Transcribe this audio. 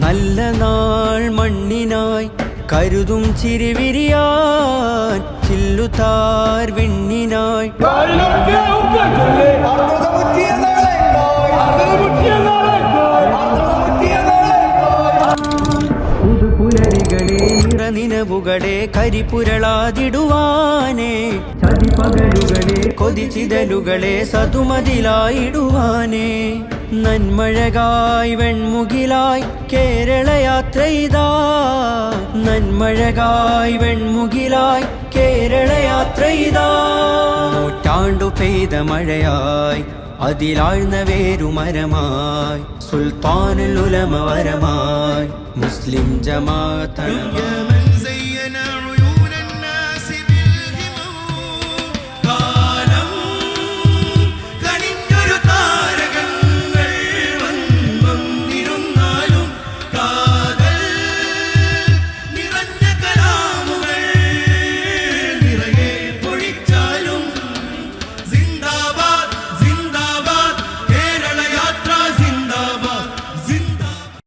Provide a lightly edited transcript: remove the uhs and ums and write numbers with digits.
നല്ല നാൾ മണ്ണിനായി കരുതും ചിരിവിരിയാൻ ചില്ലുതാർ വിണ്ണിനായി പുതുപുലരികളെ നിറനിനവുകളെ കരിപുരളാതിടുവാനേ ചതിപകലുകളെ കൊതിച്ചിതലുകളെ സതുമതിലായിടുവാനേ നന്മഴകായി വെൺമുകിലായി കേരളയാത്രയിതാ നന്മഴകായി വെൺമുകിലായി കേരളയാത്രയിതാ നൂറ്റാണ്ടു പെയ്ത മഴയായി അതിലാഴ്ന്ന വേരുമരമായി സുൽത്താനുൽ ഉലമ വരമായി മുസ്ലിം ജമാഅത്ത്